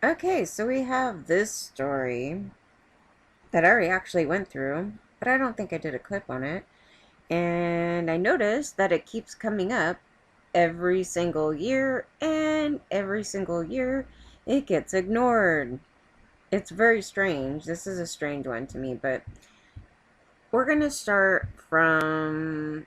Okay, so we have this story that I already actually went through, but I don't think I did a clip on it. And I noticed that it keeps coming up every single year, and every single year it gets ignored. It's very strange. This is a strange one to me, but we're going to start from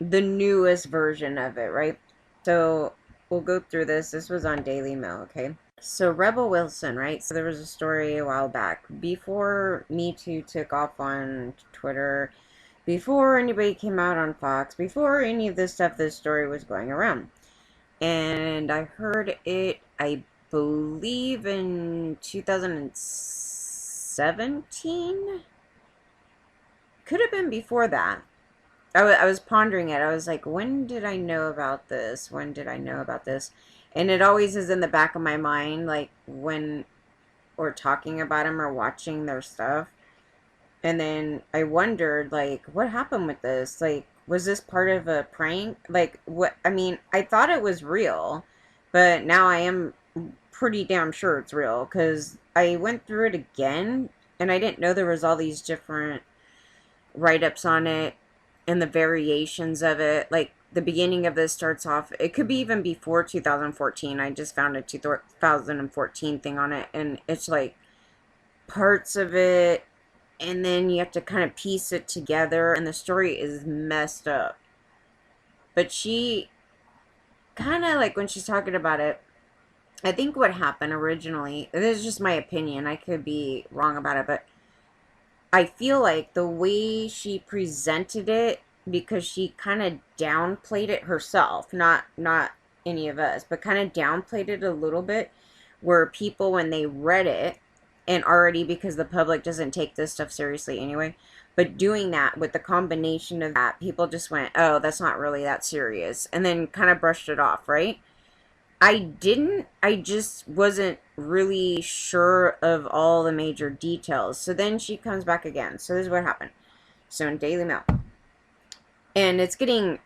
the newest version of it, right? So we'll go through this. This was on Daily Mail, okay? So Rebel Wilson, right? So there was a story a while back before Me Too took off on Twitter, before anybody came out on Fox, before any of this stuff, this story was going around. And I heard it, I believe, in 2017. Could have been before that. I was pondering it. I was like, when did I know about this? When did I know about this? And it always is in the back of my mind, like when we're talking about them or watching their stuff. And then I wondered, like, what happened with this? Like, was this part of a prank? Like, what? I mean, I thought it was real, but now I am pretty damn sure it's real because I went through it again and I didn't know there was all these different write-ups on it and the variations of it. Like, the beginning of this starts off, it could be even before 2014. I just found a 2014 thing on it, and it's like parts of it, and then you have to kind of piece it together, and the story is messed up. But she kind of, like, when she's talking about it, I think what happened originally, this is just my opinion, I could be wrong about it, but I feel like the way she presented it, because she kind of downplayed it herself, not any of us, but kind of downplayed it a little bit, where people, when they read it, and already because the public doesn't take this stuff seriously anyway, but doing that with the combination of that, people just went, oh, that's not really that serious, and then kind of brushed it off, right? I didn't. I just wasn't really sure of all the major details. So then she comes back again. So this is what happened. So in Daily Mail. And it's getting,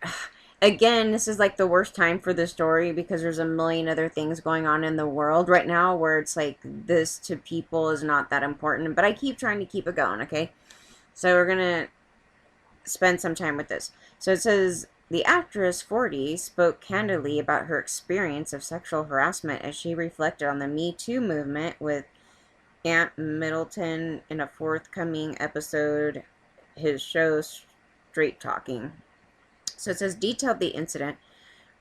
again, this is like the worst time for the story because there's a million other things going on in the world right now where it's like this to people is not that important. But I keep trying to keep it going, okay? So we're going to spend some time with this. So it says, the actress, 40, spoke candidly about her experience of sexual harassment as she reflected on the Me Too movement with Aunt Middleton in a forthcoming episode, his show Straight Talking. So it says, detailed the incident.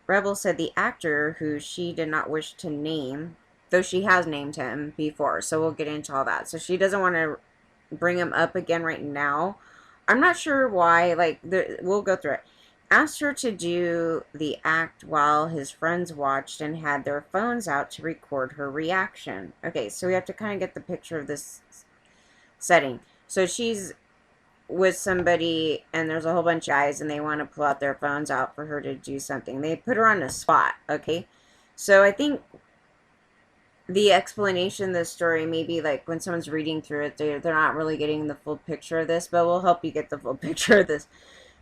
Rebel said the actor, who she did not wish to name, though she has named him before, so we'll get into all that. So she doesn't want to bring him up again right now. I'm not sure why, like, we'll go through it. Asked her to do the act while his friends watched and had their phones out to record her reaction. Okay, so we have to kind of get the picture of this setting. So she's with somebody and there's a whole bunch of guys and they want to pull out their phones out for her to do something. They put her on the spot, okay? So I think the explanation of this story, maybe like when someone's reading through it, they're not really getting the full picture of this, but we'll help you get the full picture of this.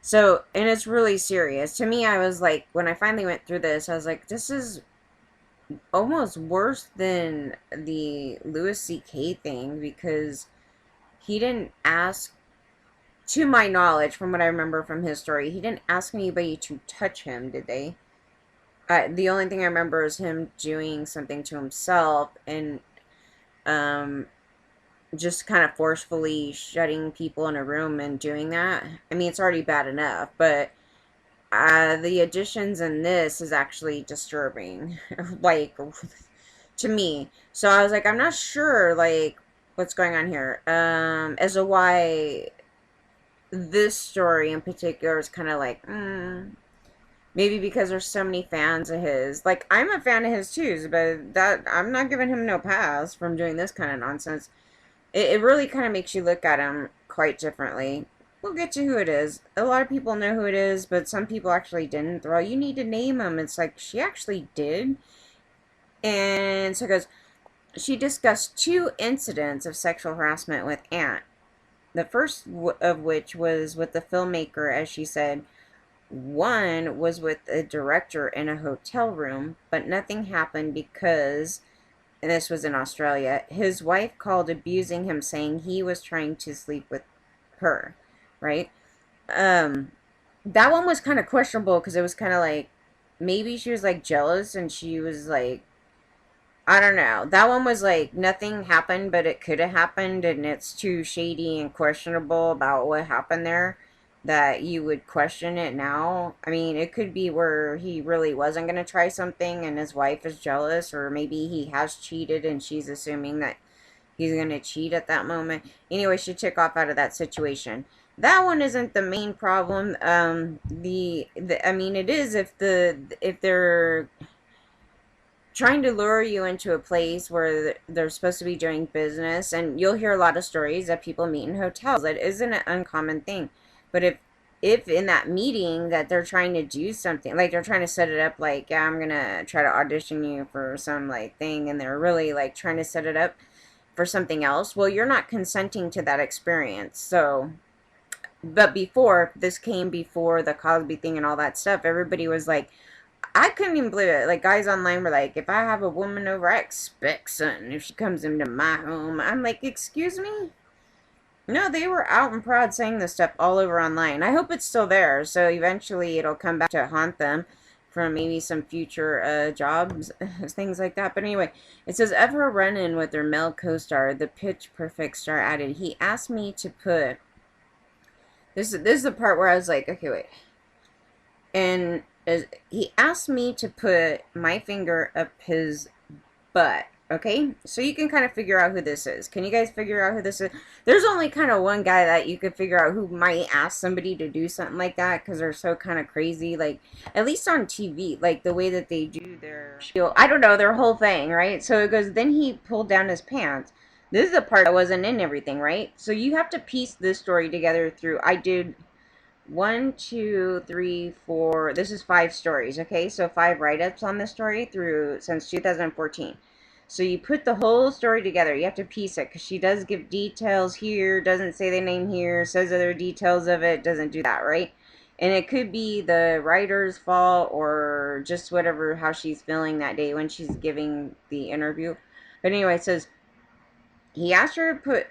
So, and it's really serious. To me, I was like, when I finally went through this, I was like, this is almost worse than the Louis C.K. thing because he didn't ask, to my knowledge, from what I remember from his story, he didn't ask anybody to touch him, did they? The only thing I remember is him doing something to himself and just kind of forcefully shutting people in a room and doing that. I mean, it's already bad enough, but the additions in this is actually disturbing, like, to me. So I was like, I'm not sure, like, what's going on here. As to why this story in particular is kind of like, maybe because there's so many fans of his. Like, I'm a fan of his too, but that I'm not giving him no pass from doing this kind of nonsense. It really kind of makes you look at him quite differently. We'll get to who it is. A lot of people know who it is, but some people actually didn't. They're all, you need to name him. It's like, she actually did. And so it goes, she discussed two incidents of sexual harassment with Aunt. The first of which was with the filmmaker, as she said. One was with a director in a hotel room, but nothing happened because and this was in Australia, his wife called abusing him, saying he was trying to sleep with her, right? Um, that one was kind of questionable because it was kind of like maybe she was like jealous and she was like, I don't know. That one was like nothing happened, but it could have happened, and it's too shady and questionable about what happened there that you would question it now. I mean, it could be where he really wasn't going to try something and his wife is jealous, or maybe he has cheated and she's assuming that he's going to cheat at that moment. Anyway, she took off out of that situation. That one isn't the main problem. I mean, it is if they're trying to lure you into a place where they're supposed to be doing business, and you'll hear a lot of stories that people meet in hotels. That isn't an uncommon thing. But if in that meeting that they're trying to do something, like they're trying to set it up, like, yeah, I'm gonna try to audition you for some like thing, and they're really like trying to set it up for something else, well, you're not consenting to that experience. So, but before this came, before the Cosby thing and all that stuff, everybody was like, I couldn't even believe it. Like, guys online were like, if I have a woman over, I expect something if she comes into my home. I'm like, excuse me? No, they were out and proud saying this stuff all over online. I hope it's still there, so eventually it'll come back to haunt them from maybe some future jobs, things like that. But anyway, it says, ever a run-in with their male co-star, the Pitch Perfect star added, he asked me to put... This is the part where I was like, okay, wait. And he asked me to put my finger up his butt. Okay, so you can kind of figure out who this is. Can you guys figure out who this is? There's only kind of one guy that you could figure out who might ask somebody to do something like that because they're so kind of crazy. Like, at least on TV, like the way that they do their, I don't know, their whole thing, right? So it goes, then he pulled down his pants. This is the part that wasn't in everything, right? So you have to piece this story together through, I did 1, 2, 3, 4, this is 5 stories, okay? So 5 write-ups on this story through, since 2014. So you put the whole story together. You have to piece it because she does give details here, doesn't say the name here, says other details of it, doesn't do that, right? And it could be the writer's fault or just whatever, how she's feeling that day when she's giving the interview. But anyway, it says, he asked her to put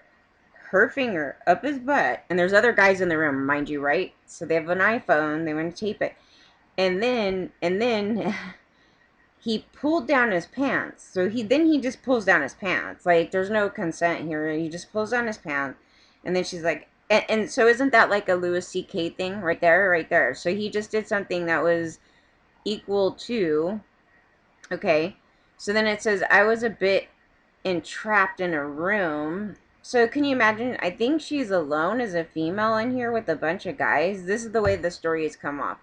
her finger up his butt, and there's other guys in the room, mind you, right? So they have an iPhone, they want to tape it. And then he pulled down his pants. So he just pulls down his pants. Like, there's no consent here. He just pulls down his pants. And then she's like, and so isn't that like a Louis C.K. thing? Right there, right there. So he just did something that was equal to, okay. So then it says, I was a bit entrapped in a room. So can you imagine? I think she's alone as a female in here with a bunch of guys. This is the way the story has come off.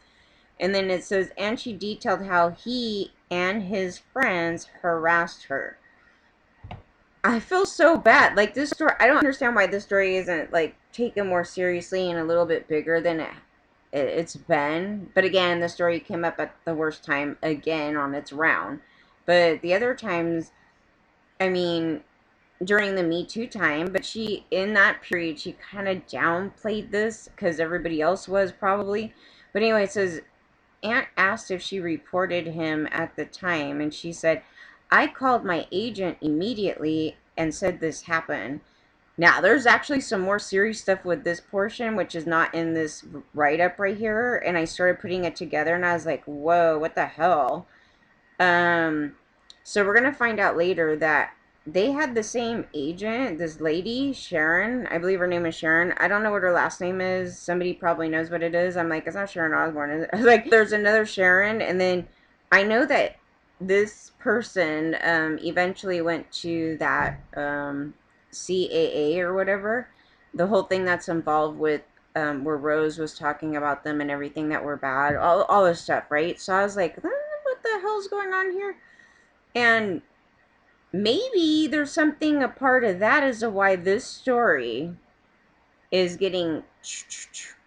And then it says, and she detailed how he and his friends harassed her. I feel so bad. Like, this story, I don't understand why this story isn't, like, taken more seriously and a little bit bigger than it's been. But again, the story came up at the worst time again on its round. But the other times, I mean, during the Me Too time, but she, in that period, she kind of downplayed this because everybody else was probably. But anyway, it says, Aunt asked if she reported him at the time, and she said, I called my agent immediately and said this happened. Now, there's actually some more serious stuff with this portion, which is not in this write-up right here, and I started putting it together, and I was like, whoa, what the hell? So we're going to find out later that they had the same agent, this lady, Sharon. I believe her name is Sharon. I don't know what her last name is. Somebody probably knows what it is. I'm like, it's not Sharon Osbourne, is it? I was like, there's another Sharon. And then I know that this person eventually went to that CAA or whatever. The whole thing that's involved with where Rose was talking about them and everything that were bad. All this stuff, right? So I was like, what the hell's going on here? And maybe there's something a part of that as to why this story is getting,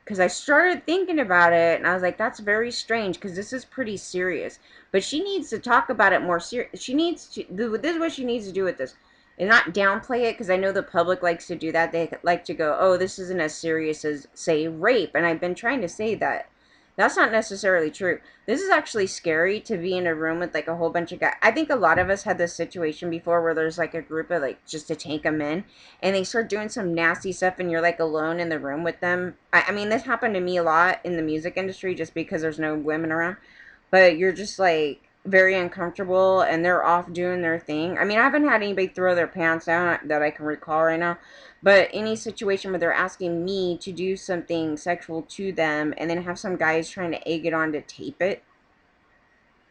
because I started thinking about it and I was like, that's very strange because this is pretty serious, but she needs to talk about it more serious. She needs to this is what she needs to do with this, and not downplay it, because I know the public likes to do that. They like to go, oh, this isn't as serious as, say, rape, and I've been trying to say that That's not necessarily true. This is actually scary to be in a room with like a whole bunch of guys. I think a lot of us had this situation before where there's like a group of like just to take them in and they start doing some nasty stuff and you're like alone in the room with them. I mean, this happened to me a lot in the music industry just because there's no women around. But you're just like very uncomfortable and they're off doing their thing. I mean, I haven't had anybody throw their pants down that I can recall right now, but any situation where they're asking me to do something sexual to them and then have some guys trying to egg it on to tape it.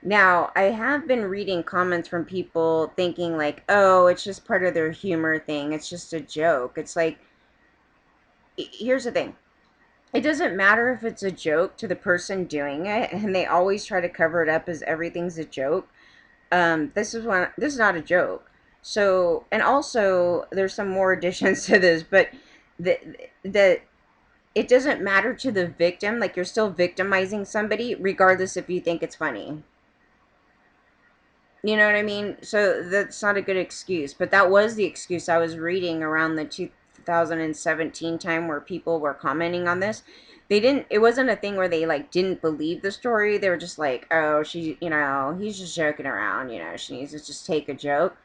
Now, I have been reading comments from people thinking like, "Oh, it's just part of their humor thing. It's just a joke." It's like here's the thing. It doesn't matter if it's a joke to the person doing it, and they always try to cover it up as everything's a joke. This is not a joke. So, and also there's some more additions to this, but the it doesn't matter to the victim. Like you're still victimizing somebody, regardless if you think it's funny. You know what I mean? So that's not a good excuse, but that was the excuse I was reading around the 2017 time where people were commenting on this. They didn't, it wasn't a thing where they like didn't believe the story. They were just like, oh, he's just joking around, she needs to just take a joke.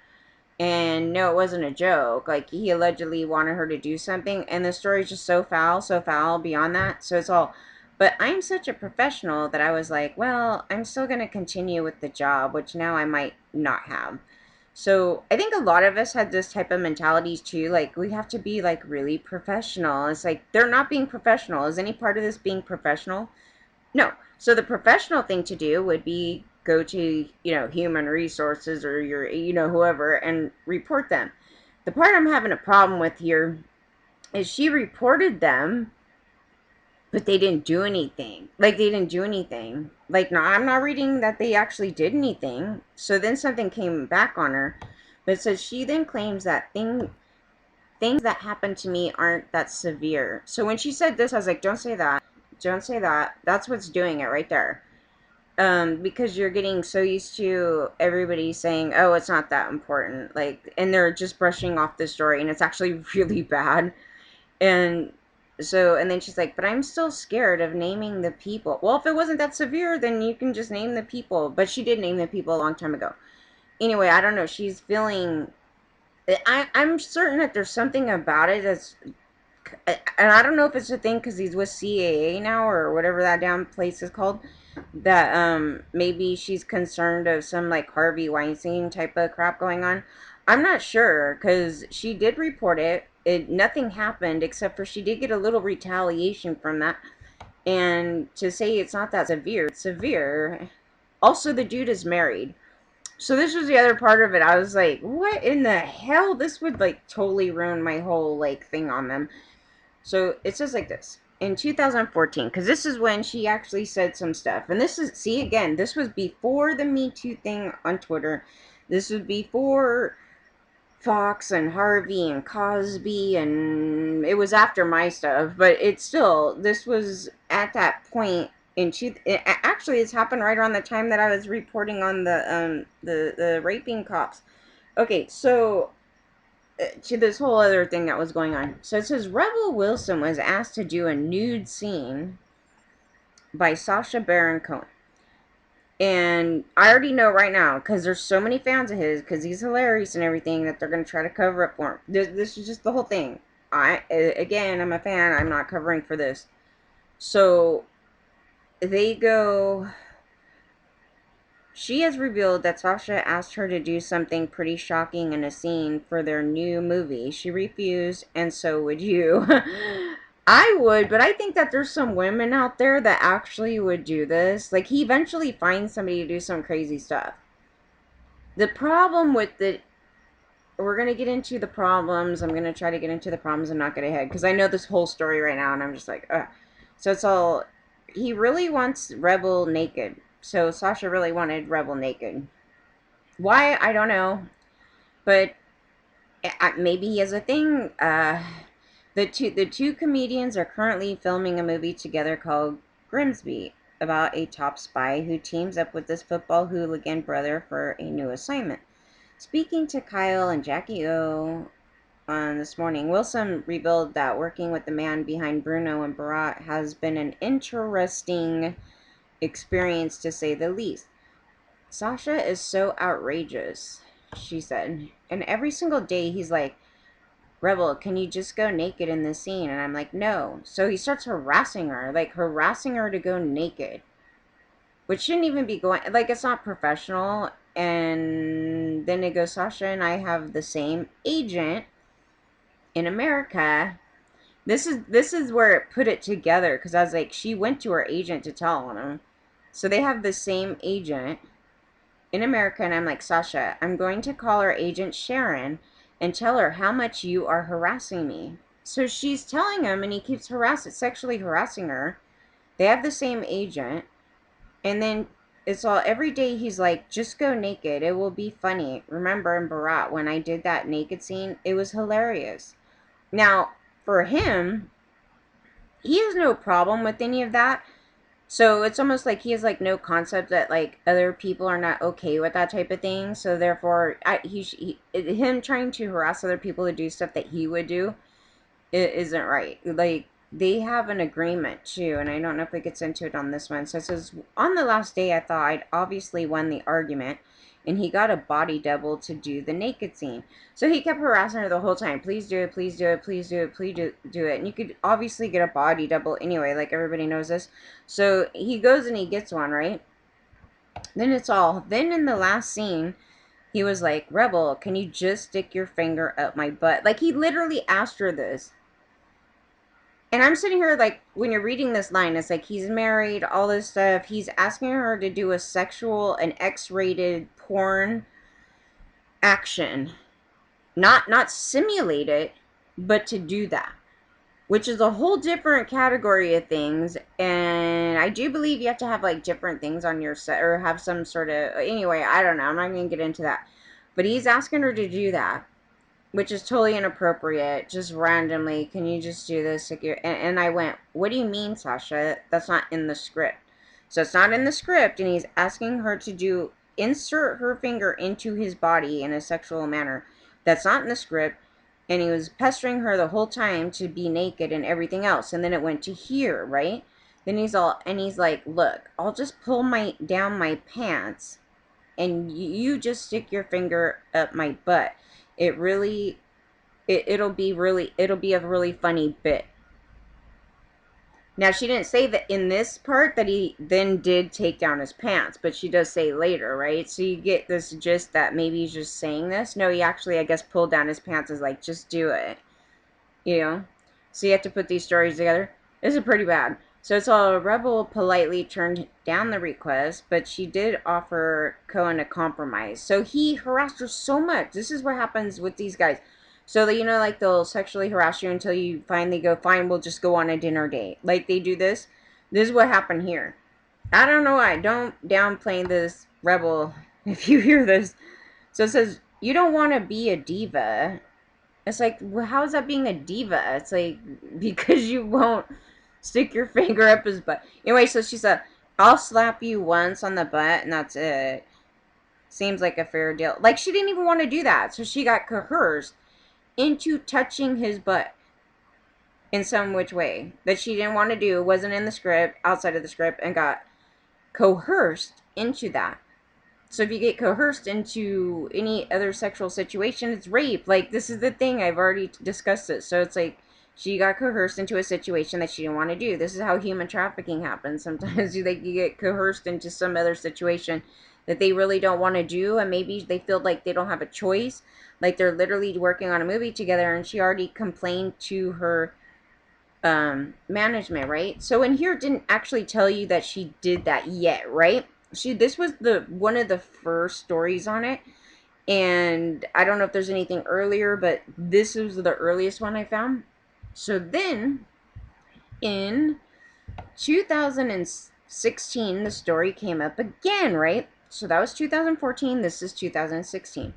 And no, it wasn't a joke. Like he allegedly wanted her to do something, and the story's just so foul beyond that. So it's all. But I'm such a professional that I was like, well, I'm still gonna continue with the job, which now I might not have. So I think a lot of us had this type of mentalities too. Like we have to be like really professional. It's like they're not being professional. Is any part of this being professional? No. So the professional thing to do would be go to, human resources or your, whoever and report them. The part I'm having a problem with here is she reported them, but they didn't do anything. Like they didn't do anything. Like no, I'm not reading that they actually did anything. So then something came back on her. But it says she then claims that things that happen to me aren't that severe. So when she said this, I was like, don't say that. Don't say that. That's what's doing it right there. Because you're getting so used to everybody saying, "Oh, it's not that important," like, and they're just brushing off the story, and it's actually really bad. And so, and then she's like, "But I'm still scared of naming the people." Well, if it wasn't that severe, then you can just name the people. But she did name the people a long time ago. Anyway, I don't know. She's feeling. I'm certain that there's something about it that's, and I don't know if it's a thing because he's with CAA now or whatever that damn place is called, that maybe she's concerned of some like Harvey Weinstein type of crap going on. I'm not sure because she did report it. Nothing happened except for she did get a little retaliation from that. And to say it's not that severe, it's severe. Also, the dude is married. So this was the other part of it. I was like, what in the hell? This would like totally ruin my whole like thing on them. So it says like this. In 2014, because this is when she actually said some stuff. And this is, see, again, this was before the Me Too thing on Twitter. This was before Fox and Harvey and Cosby, and it was after my stuff. But it's still, this was at that point. Actually, it's happened right around the time that I was reporting on the raping cops. Okay, so to this whole other thing that was going on. So it says Rebel Wilson was asked to do a nude scene by Sacha Baron Cohen. And I already know right now, because there's so many fans of his, because he's hilarious and everything, that they're going to try to cover up for him. This is just the whole thing. Again, I'm a fan. I'm not covering for this. So they go. She has revealed that Sasha asked her to do something pretty shocking in a scene for their new movie. She refused, and so would you. I would, but I think that there's some women out there that actually would do this. Like, he eventually finds somebody to do some crazy stuff. The problem with the. We're going to get into the problems. I'm going to try to get into the problems and not get ahead, because I know this whole story right now, and I'm just like, ugh. So it's all. He really wants Rebel naked. So Sasha really wanted Rebel naked. Why? I don't know. But maybe he has a thing. The two comedians are currently filming a movie together called Grimsby about a top spy who teams up with this football hooligan brother for a new assignment. Speaking to Kyle and Jackie O, this morning. Wilson revealed that working with the man behind Bruno and Barat has been an interesting experience to say the least. Sacha is so outrageous, she said. And every single day he's like, Rebel, can you just go naked in this scene? And I'm like, no. So he starts harassing her, like harassing her to go naked. Which shouldn't even be going, like, it's not professional. And then it goes, Sacha and I have the same agent in America. This is where it put it together, because I was like, she went to her agent to tell on him. So they have the same agent in America, and I'm like, Sacha, I'm going to call our agent Sharon and tell her how much you are harassing me. So she's telling him, and he keeps sexually harassing her. They have the same agent, and then it's all every day he's like, just go naked. It will be funny. Remember in Barat when I did that naked scene? It was hilarious. Now, for him, he has no problem with any of that. So it's almost like he has like no concept that like other people are not okay with that type of thing. So therefore, him trying to harass other people to do stuff that he would do, it isn't right. Like they have an agreement too, and I don't know if it gets into it on this one. So it says, on the last day, I thought I'd obviously won the argument, and he got a body double to do the naked scene. So he kept harassing her the whole time. Please do it, please do it, please do it, please do it. And you could obviously get a body double anyway, like everybody knows this. So he goes and he gets one, right? Then in the last scene, he was like, Rebel, can you just stick your finger up my butt? Like he literally asked her this. And I'm sitting here like, when you're reading this line, it's like he's married, all this stuff. He's asking her to do an X-rated porn action. Not simulate it, but to do that. Which is a whole different category of things. And I do believe you have to have like different things on your set, or have some sort of, anyway, I don't know. I'm not going to get into that. But he's asking her to do that, which is totally inappropriate, just randomly. Can you just do this? And I went, what do you mean, Sacha? That's not in the script. So it's not in the script, and he's asking her to insert her finger into his body in a sexual manner. That's not in the script. And he was pestering her the whole time to be naked and everything else. And then it went to here, right? Then he's like, look, I'll just pull down my pants, and you just stick your finger up my butt. It'll be a really funny bit. Now, she didn't say that in this part that he then did take down his pants, but she does say later, right? So you get this gist that maybe he's just saying this. No, he actually, I guess, pulled down his pants, is like, just do it, you know? So you have to put these stories together. This is pretty bad. So it's all, Rebel politely turned down the request, but she did offer Cohen a compromise. So he harassed her so much. This is what happens with these guys. So, like they'll sexually harass you until you finally go, fine, we'll just go on a dinner date. Like they do this. This is what happened here. I don't know why. Don't downplay this, Rebel, if you hear this. So it says, you don't want to be a diva. It's like, well, how is that being a diva? It's like, because you won't stick your finger up his butt. Anyway, so she said, I'll slap you once on the butt, and that's it. Seems like a fair deal. Like, she didn't even want to do that. So she got coerced into touching his butt in some which way that she didn't want to do, wasn't in the script, outside of the script, and got coerced into that. So if you get coerced into any other sexual situation, it's rape. Like, this is the thing, I've already discussed it. So it's like she got coerced into a situation that she didn't want to do. This is how human trafficking happens. Sometimes you get coerced into some other situation that they really don't want to do, and maybe they feel like they don't have a choice. Like they're literally working on a movie together, and she already complained to her management, right? So in here, it didn't actually tell you that she did that yet, right? This was one of the first stories on it, and I don't know if there's anything earlier, but this was the earliest one I found. So then in 2016, the story came up again, right? So that was 2014. This is 2016.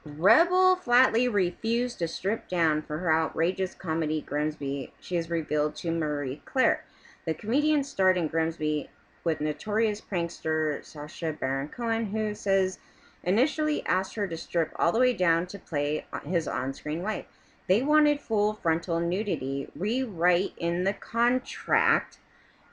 Rebel flatly refused to strip down for her outrageous comedy Grimsby, she has revealed to Marie Claire. The comedian starred in Grimsby with notorious prankster Sacha Baron Cohen, who says initially asked her to strip all the way down to play his on-screen wife. They wanted full frontal nudity. Rewrite in the contract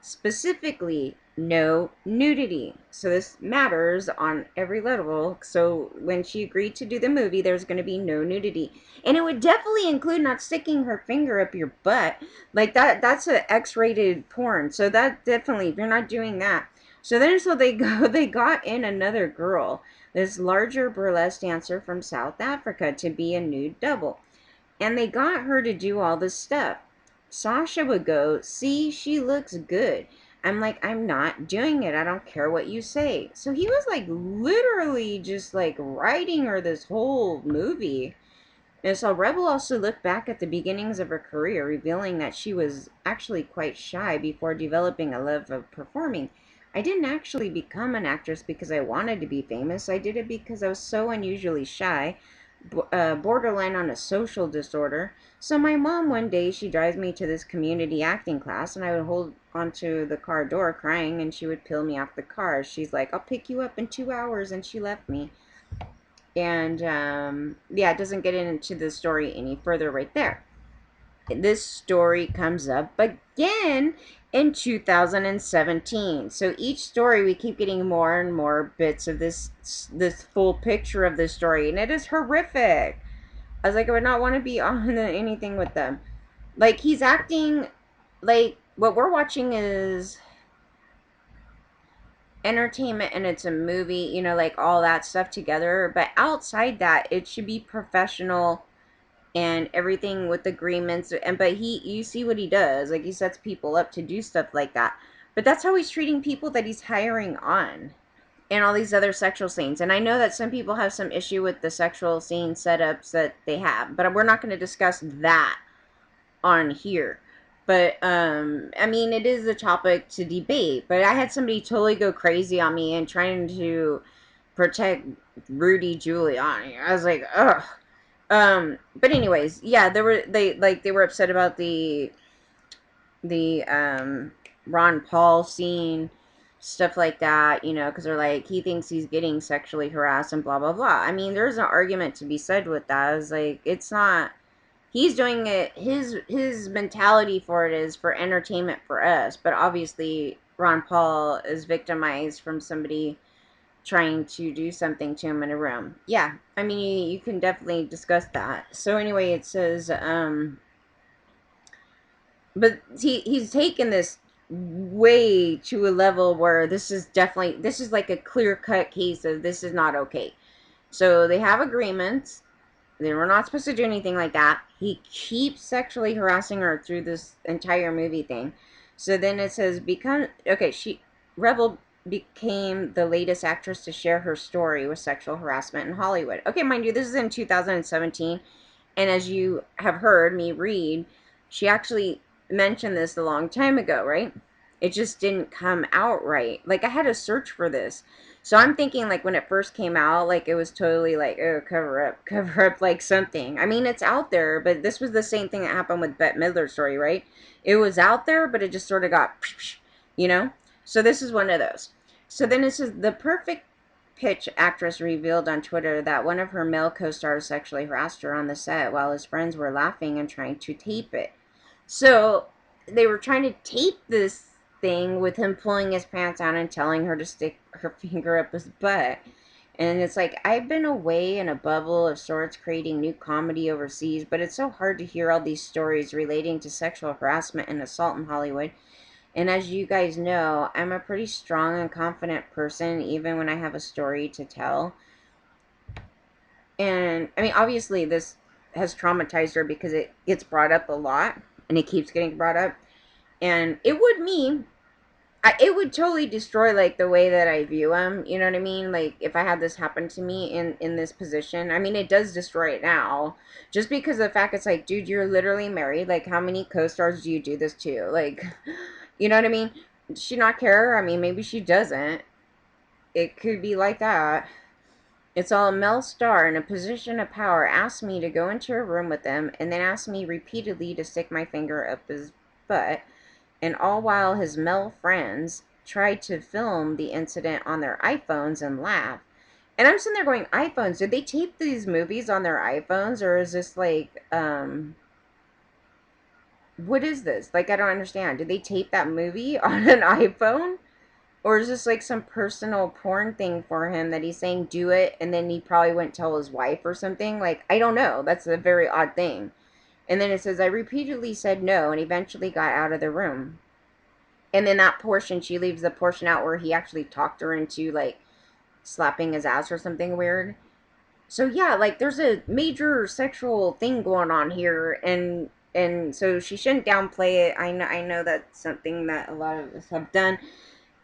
specifically no nudity. So this matters on every level. So when she agreed to do the movie, there's going to be no nudity. And it would definitely include not sticking her finger up your butt. Like that's an X-rated porn. So that definitely, if you're not doing that. So they they got in another girl, this larger burlesque dancer from South Africa, to be a nude double. And they got her to do all this stuff. Sacha would go, see, she looks good. I'm like, I'm not doing it. I don't care what you say. So he was like literally just like writing her this whole movie. And so Rebel also looked back at the beginnings of her career, revealing that she was actually quite shy before developing a love of performing. I didn't actually become an actress because I wanted to be famous. I did it because I was so unusually shy, borderline on a social disorder. So my mom, one day, she drives me to this community acting class, and I would hold onto the car door crying, and she would peel me off the car. She's like, I'll pick you up in 2 hours, and she left me. And yeah, it doesn't get into the story any further right there. This story comes up again in 2017. So each story we keep getting more and more bits of this full picture of this story, and it is horrific. I was like, I would not want to be on anything with them. Like, he's acting like what we're watching is entertainment and it's a movie, you know, like all that stuff together. But outside that, it should be professional and everything with agreements. And but you see what he does. Like, he sets people up to do stuff like that. But that's how he's treating people that he's hiring on. And all these other sexual scenes. And I know that some people have some issue with the sexual scene setups that they have, but we're not going to discuss that on here. But I mean, it is a topic to debate. But I had somebody totally go crazy on me and trying to protect Rudy Giuliani. I was like, ugh. But anyways, yeah, they were upset about the Ron Paul scene, stuff like that, you know, because they're like, he thinks he's getting sexually harassed and blah blah blah. I mean, there's an argument to be said with that. It's like, it's not, he's doing it, his mentality for it is for entertainment for us, but obviously Ron Paul is victimized from somebody trying to do something to him in a room. Yeah, I mean, you can definitely discuss that. So anyway, it says but he's taken this way to a level where this is definitely, this is like a clear-cut case of this is not okay. So they have agreements. They were not supposed to do anything like that. He keeps sexually harassing her through this entire movie thing. So then it says, become, okay, Rebel became the latest actress to share her story with sexual harassment in Hollywood. Okay, mind you, this is in 2017. And as you have heard me read, she actually mentioned this a long time ago, right? It just didn't come out right. Like, I had to search for this. So I'm thinking, like, when it first came out, like, it was totally like, oh, cover up, like, something. I mean, it's out there, but this was the same thing that happened with Bette Midler's story, right? It was out there, but it just sort of got, you know? So this is one of those. So then it says, the perfect pitch actress revealed on Twitter that one of her male co-stars sexually harassed her on the set while his friends were laughing and trying to tape it. So they were trying to tape this thing with him pulling his pants down and telling her to stick her finger up his butt. And it's like, I've been away in a bubble of sorts creating new comedy overseas, but it's so hard to hear all these stories relating to sexual harassment and assault in Hollywood. And as you guys know, I'm a pretty strong and confident person, even when I have a story to tell. And, I mean, obviously this has traumatized her because it gets brought up a lot, and it keeps getting brought up. And it would it would totally destroy, like, the way that I view him, you know what I mean? Like, if I had this happen to me in this position, I mean, it does destroy it now, just because of the fact it's like, dude, you're literally married, like, how many co-stars do you do this to? Like, you know what I mean? Does she not care? I mean, maybe she doesn't. It could be like that. It's all a male star in a position of power asked me to go into a room with them and then asked me repeatedly to stick my finger up his butt, and all while his male friends tried to film the incident on their iPhones and laugh. And I'm sitting there going, iPhones, did they tape these movies on their iPhones, or is this like, what is this? Like, I don't understand. Did they tape that movie on an iPhone? Or is this like some personal porn thing for him that he's saying do it and then he probably wouldn't tell his wife or something? Like, I don't know. That's a very odd thing. And then it says, I repeatedly said no and eventually got out of the room. And then that portion, she leaves the portion out where he actually talked her into like slapping his ass or something weird. So yeah, like there's a major sexual thing going on here, and so she shouldn't downplay it. I know that's something that a lot of us have done.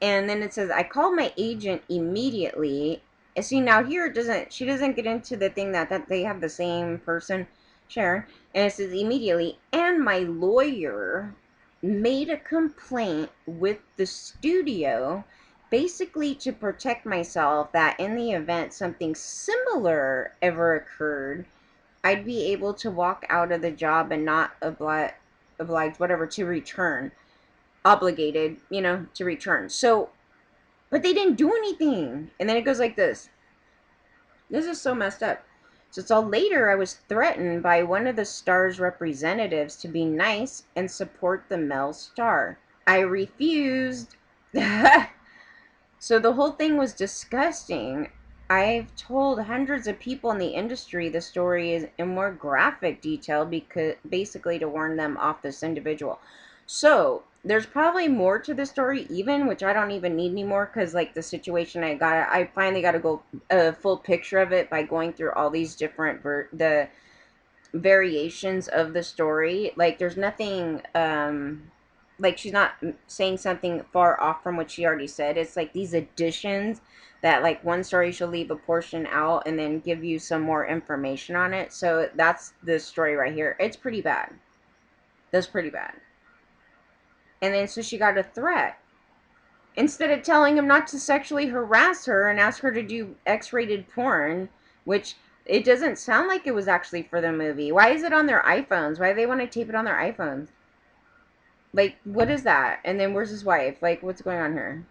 And then it says, I called my agent immediately. And see, now here it doesn't, she doesn't get into the thing that they have the same person, Sharon. And it says immediately, and my lawyer made a complaint with the studio basically to protect myself that in the event something similar ever occurred, I'd be able to walk out of the job and not obliged, whatever, to return, obligated, to return. So, but they didn't do anything. And then it goes like this. This is so messed up. So it's all later I was threatened by one of the star's representatives to be nice and support the male star. I refused. So the whole thing was disgusting. I've told hundreds of people in the industry the story is in more graphic detail because basically to warn them off this individual. So there's probably more to the story even, which I don't even need anymore because like the situation I finally got to go a full picture of it by going through all these different the variations of the story. Like there's nothing like she's not saying something far off from what she already said. It's like these additions that like one story she'll leave a portion out and then give you some more information on it. So that's the story right here. It's pretty bad. That's pretty bad. And then so she got a threat. Instead of telling him not to sexually harass her and ask her to do X-rated porn, which it doesn't sound like it was actually for the movie. Why is it on their iPhones? Why do they want to tape it on their iPhones? Like, what is that? And then where's his wife? Like, what's going on here?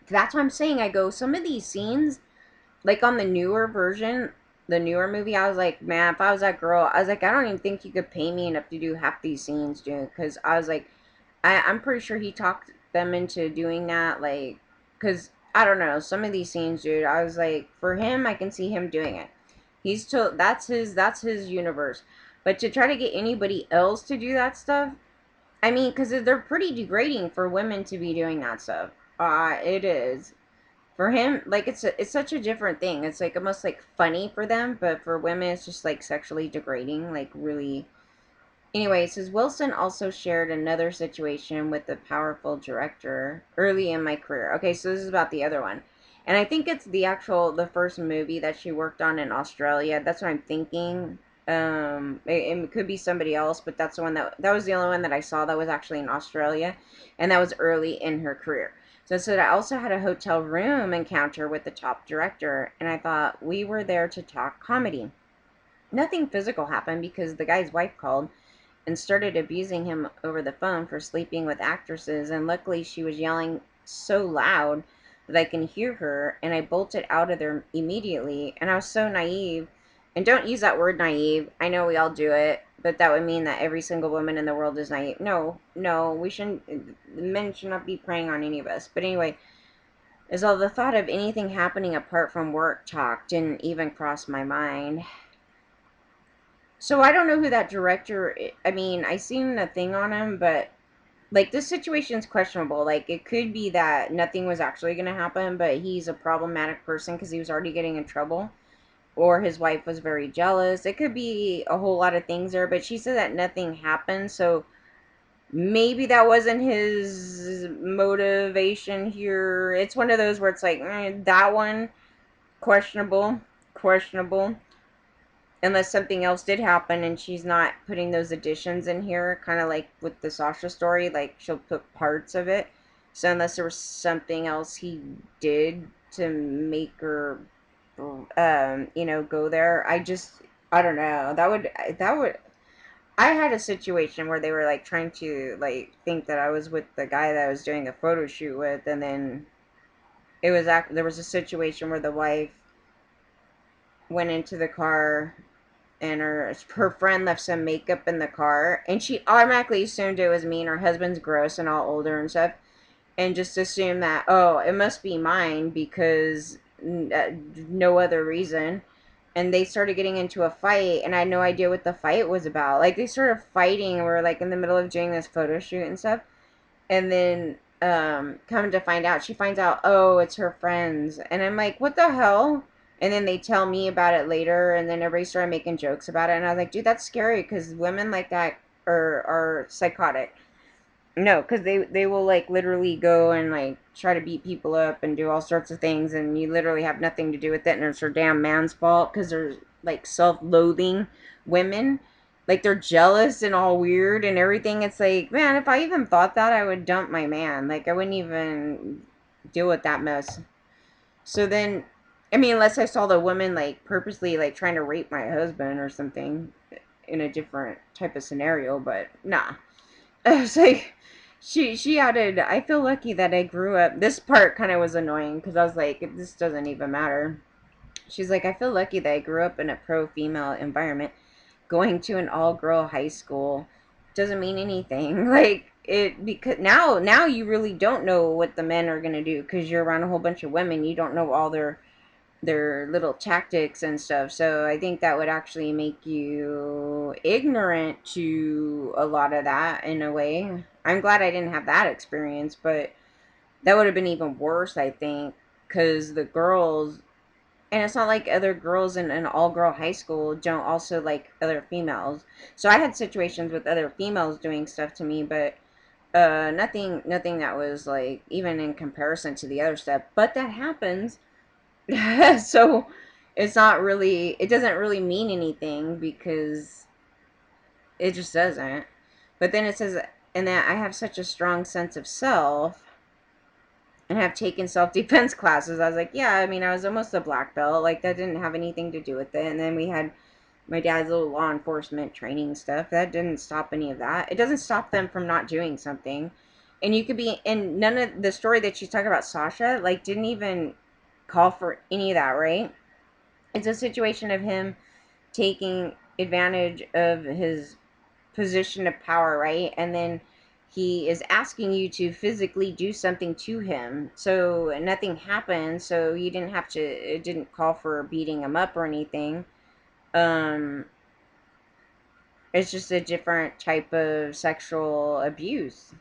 That's what I'm saying. I go, some of these scenes, like on the newer version, the newer movie, I was like, man, if I was that girl, I was like, I don't even think you could pay me enough to do half these scenes, dude. Because I was like, I'm pretty sure he talked them into doing that. Like, because I don't know, some of these scenes, dude, I was like, for him, I can see him doing it. He's told that's his universe. But to try to get anybody else to do that stuff, I mean, because they're pretty degrading for women to be doing that stuff. It is. For him, like it's such a different thing. It's like almost like funny for them, but for women, it's just like sexually degrading, like really. Anyway, it says Wilson also shared another situation with a powerful director early in my career. Okay, so this is about the other one. And I think it's the first movie that she worked on in Australia. That's what I'm thinking. It could be somebody else, but that's the one that was the only one that I saw that was actually in Australia, and that was early in her career. So it said I also had a hotel room encounter with the top director, and I thought we were there to talk comedy. Nothing physical happened because the guy's wife called and started abusing him over the phone for sleeping with actresses, and luckily she was yelling so loud that I can hear her, and I bolted out of there immediately, and I was so naive. And don't use that word naive. I know we all do it, but that would mean that every single woman in the world is naive. No, no, we shouldn't, men should not be preying on any of us. But anyway, as all the thought of anything happening apart from work talk didn't even cross my mind. So I don't know who that director is. I mean, I seen a thing on him, but like this situation's questionable. Like it could be that nothing was actually going to happen, but he's a problematic person because he was already getting in trouble, or his wife was very jealous. It could be a whole lot of things there, but she said that nothing happened. So maybe that wasn't his motivation here. It's one of those where it's like that one questionable, questionable, unless something else did happen and she's not putting those additions in here, kind of like with the Sasha story, like she'll put parts of it. So unless there was something else he did to make her, go there, I don't know. That would. I had a situation where they were like trying to like think that I was with the guy that I was doing a photo shoot with, and then there was a situation where the wife went into the car, and her friend left some makeup in the car, and she automatically assumed it was me, and her husband's gross and all older and stuff, and just assumed that, oh, it must be mine because no other reason. And they started getting into a fight, and I had no idea what the fight was about. Like, they started fighting, and we were like in the middle of doing this photo shoot and stuff. And then coming to find out, she finds out, oh, it's her friends. And I'm like, what the hell? And then they tell me about it later, and then everybody started making jokes about it. And I was like, dude, that's scary because women like that are psychotic. No, because they will like literally go and like try to beat people up and do all sorts of things, and you literally have nothing to do with it, and it's their damn man's fault because they're like self-loathing women, like they're jealous and all weird and everything. It's like, man, if I even thought that, I would dump my man. Like I wouldn't even deal with that mess. So then, I mean, unless I saw the woman like purposely like trying to rape my husband or something in a different type of scenario, but nah. I was like, she added, I feel lucky that I grew up. This part kind of was annoying because I was like, this doesn't even matter. She's like, I feel lucky that I grew up in a pro female environment. Going to an all girl high school doesn't mean anything. Like it because now you really don't know what the men are gonna do because you're around a whole bunch of women. You don't know all their little tactics and stuff. So I think that would actually make you ignorant to a lot of that in a way. I'm glad I didn't have that experience, but that would have been even worse, I think, because the girls, and it's not like other girls in an all girl high school don't also like other females. So I had situations with other females doing stuff to me, but nothing that was like even in comparison to the other stuff. But that happens. So it's not really, it doesn't really mean anything because it just doesn't. But then it says, and that I have such a strong sense of self and have taken self-defense classes. I was like, yeah, I mean, I was almost a black belt. Like that didn't have anything to do with it. And then we had my dad's little law enforcement training stuff. That didn't stop any of that. It doesn't stop them from not doing something. And you could be, and none of the story that she's talking about, Sasha, like didn't even call for any of that, right? It's a situation of him taking advantage of his position of power, right? And then he is asking you to physically do something to him. So nothing happened. So you didn't have to, it didn't call for beating him up or anything. Um, it's just a different type of sexual abuse,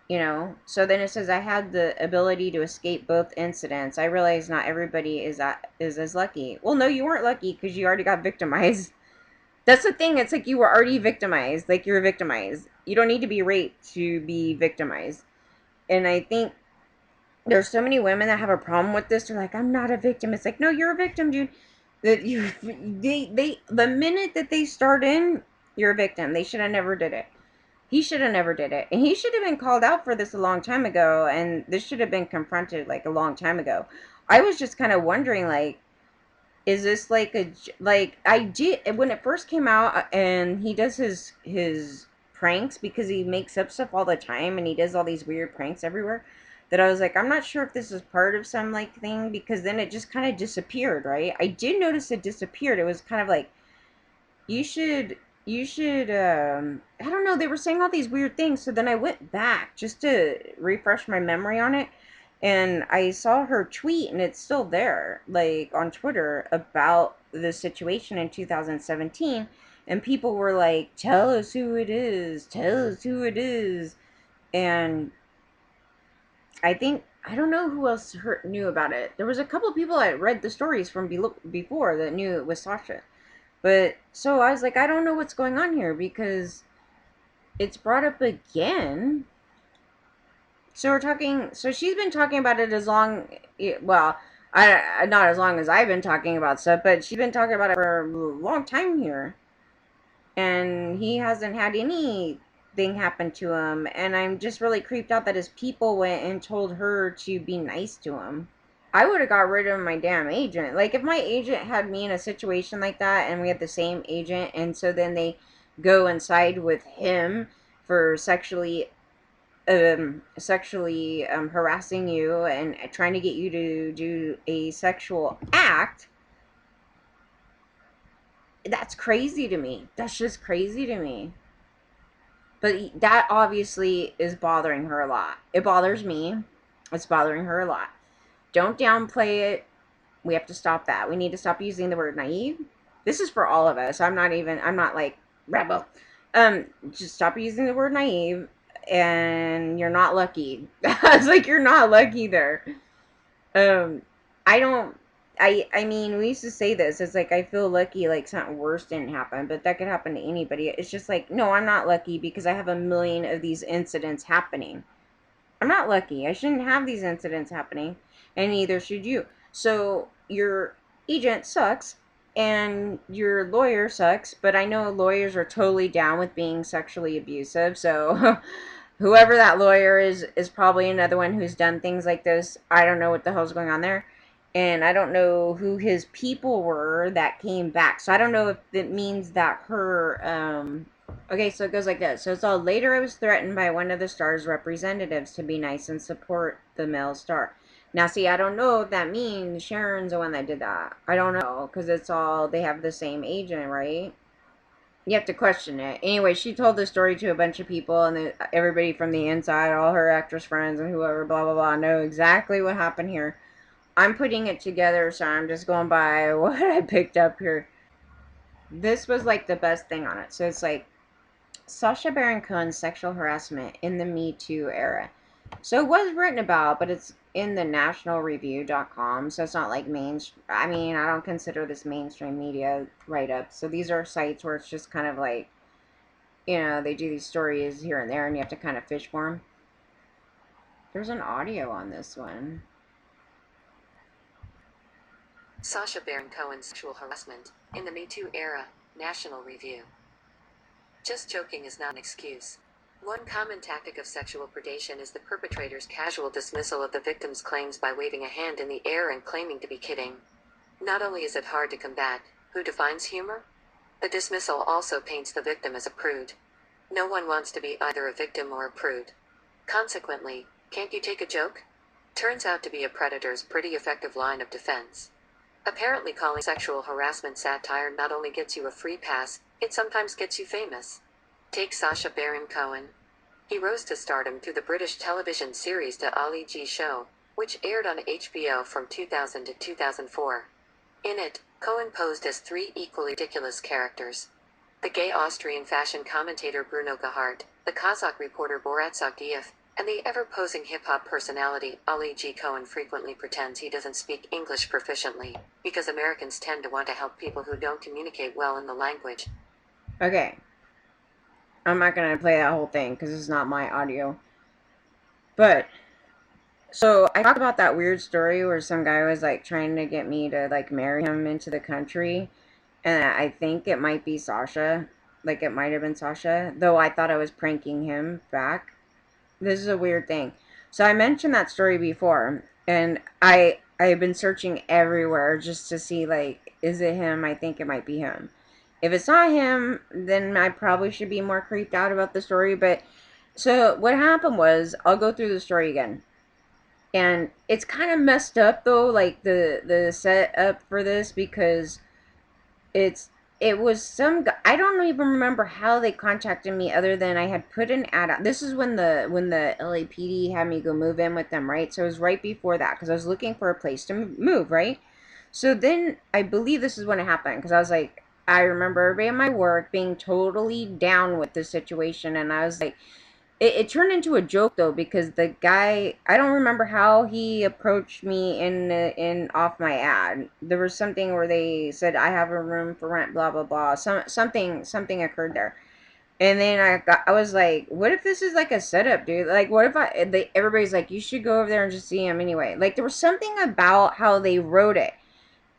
you know. So then it says I had the ability to escape both incidents. I realize not everybody is as lucky. Well, no, you weren't lucky because you already got victimized. That's the thing. It's like you were already victimized. Like you were victimized. You don't need to be raped to be victimized. And I think there's so many women that have a problem with this. They're like, I'm not a victim. It's like, no, you're a victim, dude. That you, the minute that they start in, you're a victim. They should have never did it. He should have never did it. And he should have been called out for this a long time ago. And this should have been confronted like a long time ago. I was just kind of wondering, like, is this like a, like I did when it first came out, and he does his pranks because he makes up stuff all the time and he does all these weird pranks everywhere, that I was like, I'm not sure if this is part of some like thing, because then it just kind of disappeared, right? I did notice it disappeared. It was kind of like, you should I don't know, they were saying all these weird things. So then I went back just to refresh my memory on it, and I saw her tweet, and it's still there, like on Twitter, about the situation in 2017. And people were like, tell us who it is, tell us who it is. And I think, I don't know who else knew about it. There was a couple of people that read the stories from before that knew it was Sasha. But so I was like, I don't know what's going on here because it's brought up again. So we're talking. So she's been talking about it as long. Well, I not as long as I've been talking about stuff, but she's been talking about it for a long time here, and he hasn't had anything happen to him. And I'm just really creeped out that his people went and told her to be nice to him. I would have got rid of my damn agent. Like, if my agent had me in a situation like that and we had the same agent, and so then they go and side with him for harassing you and trying to get you to do a sexual act, That's crazy to me. That's just crazy to me. But that obviously is bothering her a lot. It bothers me. It's bothering her a lot. Don't downplay it. We have to stop that. We need to stop using the word naive. This is for all of us. I'm not like rebel. Just stop using the word naive, and you're not lucky. It's like you're not lucky there. Um, I don't. I mean, we used to say this. It's like I feel lucky, like something worse didn't happen, but that could happen to anybody. It's just like, no, I'm not lucky because I have a million of these incidents happening. I'm not lucky. I shouldn't have these incidents happening, and neither should you. So your agent sucks, and your lawyer sucks. But I know lawyers are totally down with being sexually abusive. So whoever that lawyer is probably another one who's done things like this. I don't know what the hell's going on there. And I don't know who his people were that came back. So I don't know if it means that her okay, so it goes like this. So it's all later I was threatened by one of the star's representatives to be nice and support the male star. Now, see, I don't know if that means Sharon's the one that did that. I don't know, because it's all, they have the same agent, right? You have to question it. Anyway, she told the story to a bunch of people, and everybody from the inside, all her actress friends and whoever, blah, blah, blah, know exactly what happened here. I'm putting it together, so I'm just going by what I picked up here. This was like the best thing on it. So it's like Sacha Baron Cohen's sexual harassment in the Me Too era. So it was written about, but it's in the nationalreview.com, so it's not like I mean, I don't consider this mainstream media write-up. So these are sites where it's just kind of like, they do these stories here and there, and you have to kind of fish for them. There's an audio on this one. Sacha Baron Cohen's sexual harassment in the Me Too era, National Review. Just joking is not an excuse. One common tactic of sexual predation is the perpetrator's casual dismissal of the victim's claims by waving a hand in the air and claiming to be kidding. Not only is it hard to combat, who defines humor? The dismissal also paints the victim as a prude. No one wants to be either a victim or a prude. Consequently, can't you take a joke? Turns out to be a predator's pretty effective line of defense. Apparently calling sexual harassment satire not only gets you a free pass, it sometimes gets you famous. Take Sacha Baron Cohen. He rose to stardom through the British television series The Ali G Show, which aired on HBO from 2000 to 2004. In it, Cohen posed as three equally ridiculous characters. The gay Austrian fashion commentator Bruno Gahart, the Kazakh reporter Borat Sagdiyev, and the ever-posing hip-hop personality Ali G. Cohen frequently pretends he doesn't speak English proficiently, because Americans tend to want to help people who don't communicate well in the language. Okay. I'm not going to play that whole thing, because it's not my audio. But, so, I talked about that weird story where some guy was, like, trying to get me to, like, marry him into the country. And I think it might be Sacha. Like, it might have been Sacha. Though I thought I was pranking him back. This is a weird thing. So I mentioned that story before, and I've been searching everywhere just to see, like, is it him? I think it might be him. If it's not him, then I probably should be more creeped out about the story. But so what happened was, I'll go through the story again, and it's kind of messed up though, like the setup for this, because it's it was some guy, I don't even remember how they contacted me other than I had put an ad out. This is when the LAPD had me go move in with them, right? So it was right before that, because I was looking for a place to move, right? So then I believe this is when it happened, because I was like, I remember everybody at my work being totally down with the situation, and I was like, it turned into a joke though, because the guy, I don't remember how he approached me in off my ad. There was something where they said I have a room for rent, blah blah blah. Something occurred there, and then I was like, what if this is like a setup, dude? Like, what if everybody's like, you should go over there and just see him anyway. Like, there was something about how they wrote it,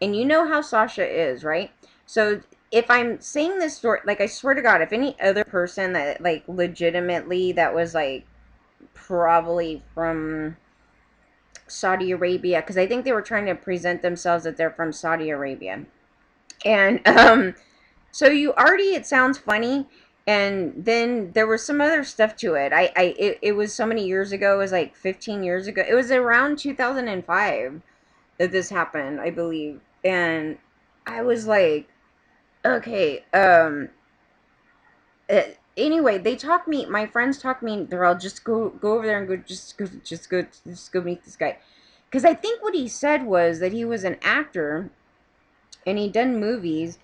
and you know how Sacha is, right? So if I'm saying this story, like, I swear to God, if any other person that, like, legitimately that was, like, probably from Saudi Arabia, because I think they were trying to present themselves that they're from Saudi Arabia. And, so you already, it sounds funny, and then there was some other stuff to it. It was so many years ago, it was like 15 years ago. It was around 2005 that this happened, I believe. And I was like, Okay. Anyway, they talk me. My friends talk me. They're all just go over there and just go meet this guy. Because I think what he said was that he was an actor and he'd done movies.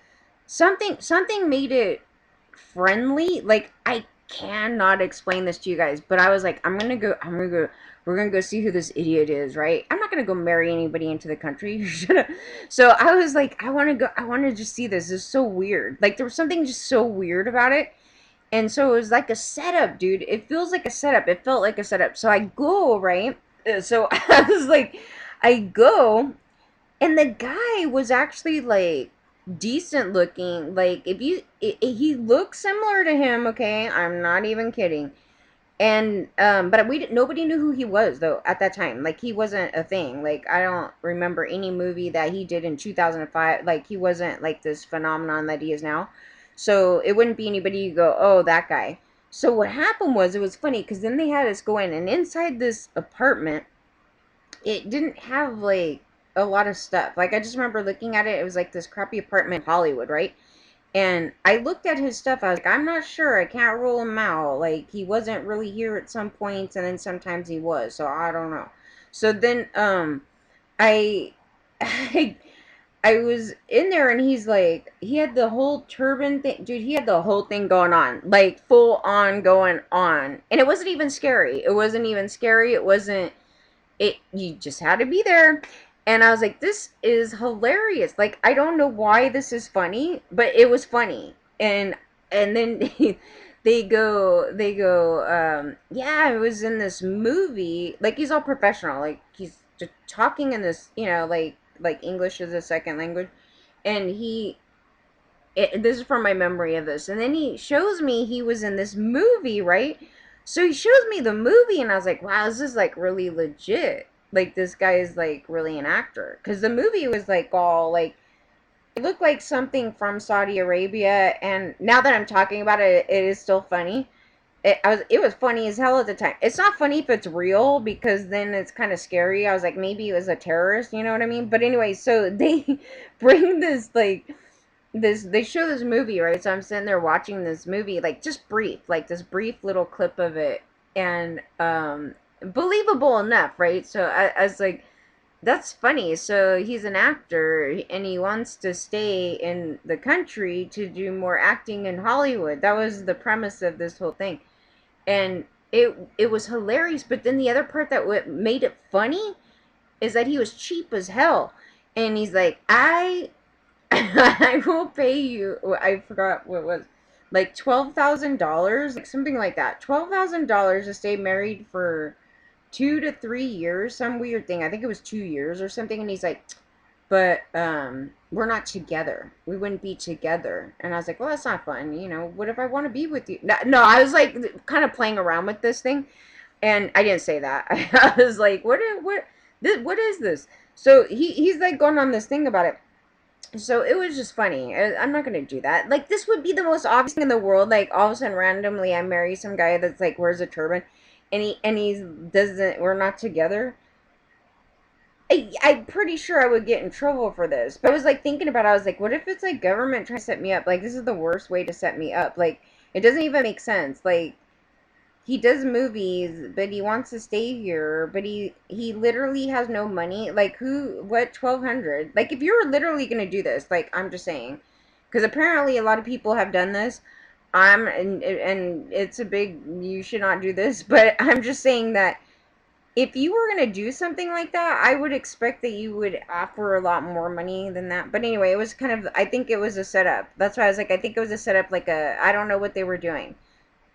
Something made it friendly. Like I cannot explain this to you guys, but I was like, I'm gonna go. We're gonna go see who this idiot is, right? I'm not gonna go marry anybody into the country. So I was like, I want to go. I want to just see this. This is so weird. Like there was something just so weird about it. And so it was like a setup, dude. It feels like a setup. It felt like a setup. So I go, right? So I was like, I go, and the guy was actually like decent looking. Like if you, he looks similar to him. Okay, I'm not even kidding. And but nobody knew who he was though at that time. Like he wasn't a thing. Like I don't remember any movie that he did in 2005. Like he wasn't like this phenomenon that he is now. So it wouldn't be anybody you go, oh, that guy. So what happened was it was funny because then they had us go in, and inside this apartment it didn't have like a lot of stuff. Like I just remember looking at it. It was like this crappy apartment in Hollywood, right? And I looked at his stuff. I was like, I'm not sure. I can't rule him out. Like he wasn't really here at some points, and then sometimes he was. So I don't know. So then I I I was in there, and he's like, he had the whole turban thing, dude. He had the whole thing going on, like full on going on, and it wasn't even scary. It wasn't even scary. It wasn't it you just had to be there. And I was like, this is hilarious. Like I don't know why this is funny, but it was funny. And then they go yeah, it was in this movie. Like he's all professional, like he's just talking in this, like English is a second language. And this is from my memory of this. And then he shows me he was in this movie, right? So he shows me the movie, and I was like, wow, this is like really legit. Like, this guy is like really an actor. Because the movie was like all like, it looked like something from Saudi Arabia. And now that I'm talking about it, it is still funny. It was funny as hell at the time. It's not funny if it's real because then it's kind of scary. I was like, maybe it was a terrorist, you know what I mean? But anyway, so they bring this like they show this movie, right? So I'm sitting there watching this movie, like just brief, like this brief little clip of it, and believable enough, right? So I was like, that's funny. So he's an actor and he wants to stay in the country to do more acting in Hollywood. That was the premise of this whole thing. And it was hilarious, but then the other part that made it funny is that he was cheap as hell. And he's like, I will pay you. I forgot what it was, like $12,000, like something like that. $12,000 to stay married for 2 to 3 years, some weird thing. I think it was 2 years or something. And he's like, but we're not together. We wouldn't be together. And I was like, well, that's not fun. What if I want to be with you? No, no, I was like kind of playing around with this thing, and I didn't say that. I was like, what is this? So he's like going on this thing about it. So it was just funny. I'm not gonna do that. Like this would be the most obvious thing in the world. Like all of a sudden, randomly, I marry some guy that's like wears a turban, and he's doesn't. We're not together. I'm pretty sure I would get in trouble for this. But I was like thinking about it. I was like, what if it's like government trying to set me up? Like this is the worst way to set me up. Like it doesn't even make sense. Like he does movies, but he wants to stay here, but he literally has no money. Like who? What 1,200? Like if you're literally gonna do this, like I'm just saying, because apparently a lot of people have done this. And it's a big. You should not do this, but I'm just saying that if you were gonna do something like that, I would expect that you would offer a lot more money than that. But anyway, it was kind of. I think it was a setup. That's why I was like, I think it was a setup. Like I don't know what they were doing.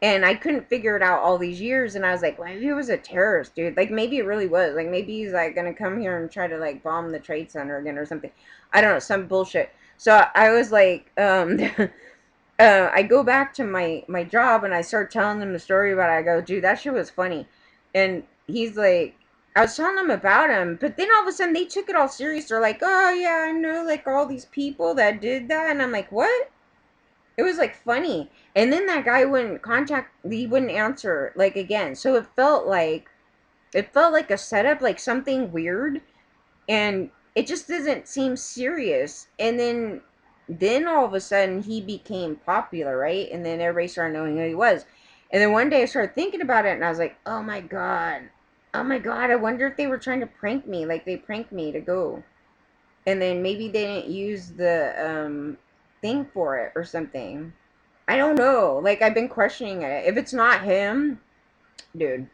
And I couldn't figure it out all these years. And I was like, well, maybe he was a terrorist, dude. Like, maybe it really was. Like, maybe he's, like, going to come here and try to, like, bomb the Trade Center again or something. I don't know, some bullshit. So I was like, I go back to my job and I start telling them the story about it. I go, dude, that shit was funny. And he's like, I was telling them about him. But then all of a sudden they took it all serious. They're like, oh, yeah, I know, like, all these people that did that. And I'm like, what? It was like funny. And then that guy he wouldn't answer like again. So it felt like a setup, like something weird, and it just doesn't seem serious. And then then all of a sudden he became popular, right? And then everybody started knowing who he was. And then one day I started thinking about it, and I was like, oh my god, oh my god, I wonder if they were trying to prank me, like they pranked me to go. And then maybe they didn't use the thing for it or something. I don't know. Like I've been questioning it. If it's not him, dude.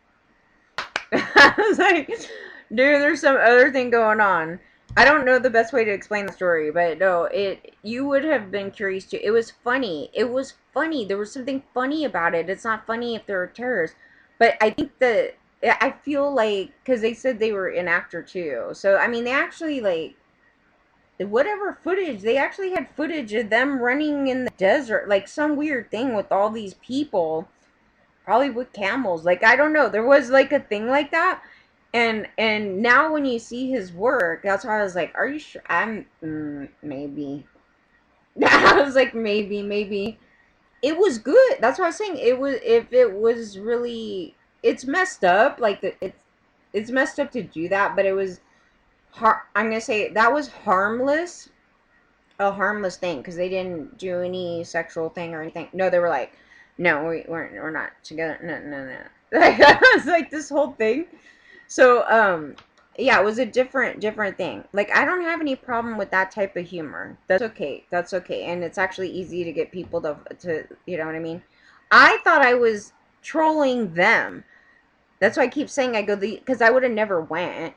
I was like, dude, there's some other thing going on. I don't know the best way to explain the story, but no, it you would have been curious too. It was funny. It was funny. There was something funny about it. It's not funny if they're terrorists, but I think that I feel like because they said they were an actor too. So I mean, they actually like whatever footage they actually had footage of them running in the desert, like some weird thing with all these people, probably with camels. Like I don't know, there was like a thing like that. And now when you see his work, that's why I was like, are you sure? I'm maybe. I was like, maybe it was good. That's what I was saying. It was, if it was really, it's messed up. Like it's messed up to do that, but it was I'm gonna say that was harmless, a harmless thing, because they didn't do any sexual thing or anything. No, they were like, no, we're not together. No, no, no. Like I was like this whole thing. So yeah, it was a different thing. Like I don't have any problem with that type of humor. That's okay. That's okay. And it's actually easy to get people to you know what I mean? I thought I was trolling them. That's why I keep saying I go the because I would have never went.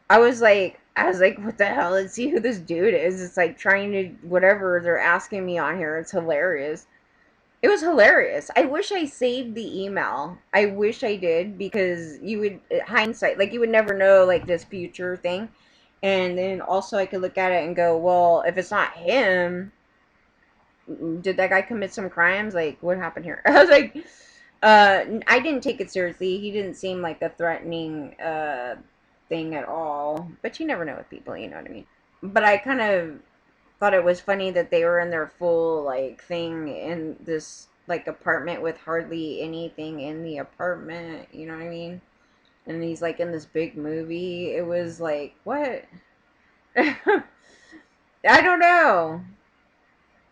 I was like, what the hell? Let's see who this dude is. It's like trying to whatever they're asking me on here. It's hilarious. It was hilarious. I wish I saved the email. I wish I did, because you would hindsight, like you would never know like this future thing. And then also I could look at it and go, well, if it's not him, did that guy commit some crimes? Like what happened here? I was like, I didn't take it seriously. He didn't seem like a threatening thing at all. But you never know with people, you know what I mean? But I kind of thought it was funny that they were in their full like thing in this like apartment with hardly anything in the apartment, you know what I mean? And he's like in this big movie. It was like, what? I don't know.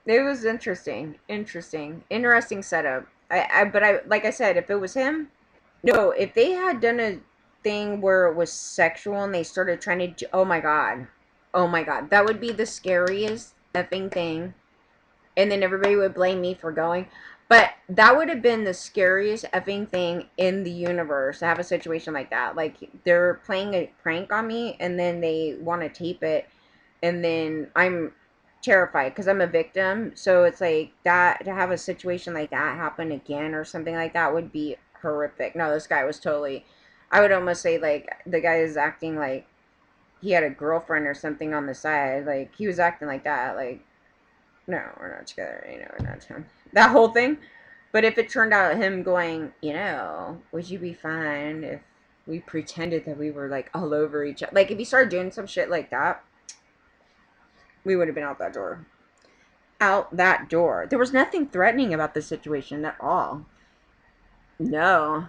It was interesting setup. But I, like I said, if it was him, no, if they had done a thing where it was sexual and they started trying to, oh my god, that would be the scariest effing thing. And then everybody would blame me for going. But that would have been the scariest effing thing in the universe to have a situation like that. Like they're playing a prank on me and then they want to tape it, and then I'm terrified because I'm a victim. So it's like that, to have a situation like that happen again or something like that would be horrific. No, this guy was totally, I would almost say like the guy is acting like he had a girlfriend or something on the side. Like he was acting like that. Like, no, we're not together. You know, we're not together. That whole thing. But if it turned out him going, would you be fine if we pretended that we were like all over each other? Like if he started doing some shit like that, we would have been out that door. Out that door. There was nothing threatening about the situation at all. No.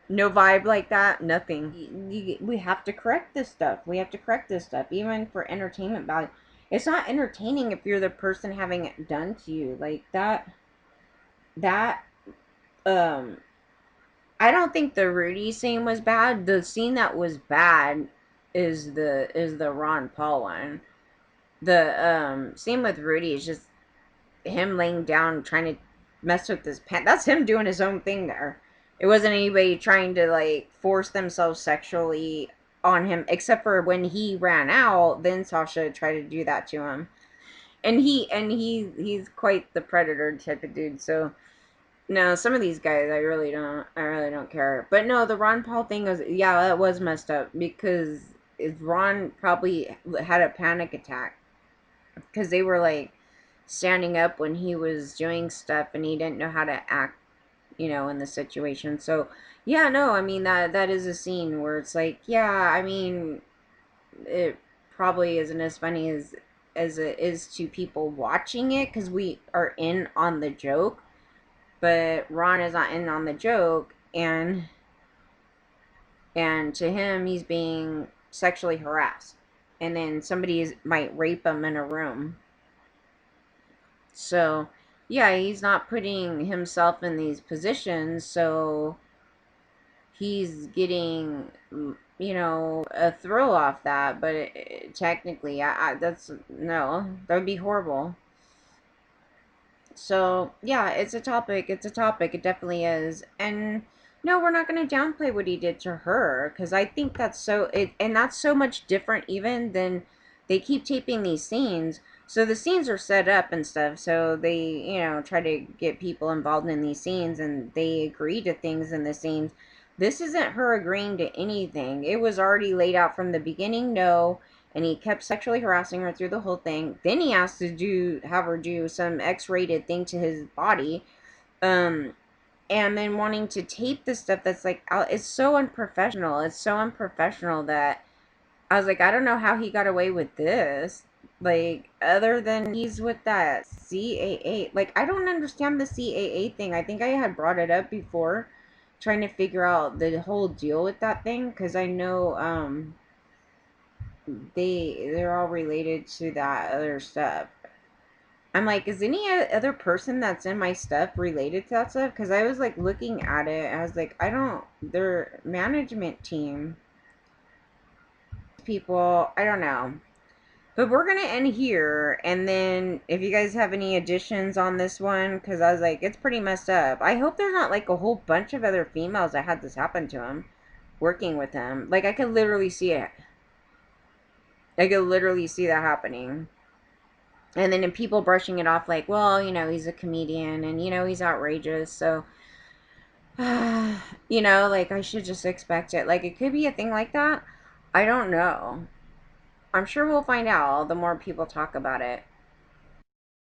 No vibe like that. Nothing. We have to correct this stuff. We have to correct this stuff, even for entertainment value. It's not entertaining if you're the person having it done to you. Like that. That. Um. I don't think the Rudy scene was bad. The scene that was bad is the Ron Paul one. The scene with Rudy is just him laying down trying to mess with his pants. That's him doing his own thing there. It wasn't anybody trying to like force themselves sexually on him, except for when he ran out. Then Sasha tried to do that to him, and he's quite the predator type of dude. So no, some of these guys I really don't care. But no, the Ron Paul thing was, yeah, that was messed up, because Ron probably had a panic attack because they were like standing up when he was doing stuff and he didn't know how to act, in the situation. So, yeah, no, I mean that is a scene where it's like, yeah, I mean, it probably isn't as funny as it is to people watching it because we are in on the joke, but Ron is not in on the joke, and to him he's being sexually harassed, and then somebody might rape him in a room. So, yeah, he's not putting himself in these positions, so he's getting, a thrill off that. But technically, that's no, that would be horrible. So, yeah, it's a topic. It's a topic. It definitely is. And no, we're not going to downplay what he did to her because I think that's and that's so much different even than they keep taping these scenes. So the scenes are set up and stuff. So they, try to get people involved in these scenes and they agree to things in the scenes. This isn't her agreeing to anything. It was already laid out from the beginning. No, and he kept sexually harassing her through the whole thing. Then he asked to have her do some X-rated thing to his body, um, and then wanting to tape the stuff that's like out. It's so unprofessional. It's so unprofessional that I was like, I don't know how he got away with this. Like, other than he's with that CAA. Like, I don't understand the CAA thing. I think I had brought it up before, trying to figure out the whole deal with that thing, because I know, they're all related to that other stuff. I'm like, is any other person that's in my stuff related to that stuff? Because I was like looking at it, I was like, I don't. Their management team people, I don't know. But we're gonna end here, and then if you guys have any additions on this one, because I was like, it's pretty messed up. I hope there's not like a whole bunch of other females that had this happen to him, working with him. Like I could literally see it. I could literally see that happening. And then in people brushing it off like, well, he's a comedian and he's outrageous, so like I should just expect it. Like it could be a thing like that. I don't know. I'm sure we'll find out the more people talk about it.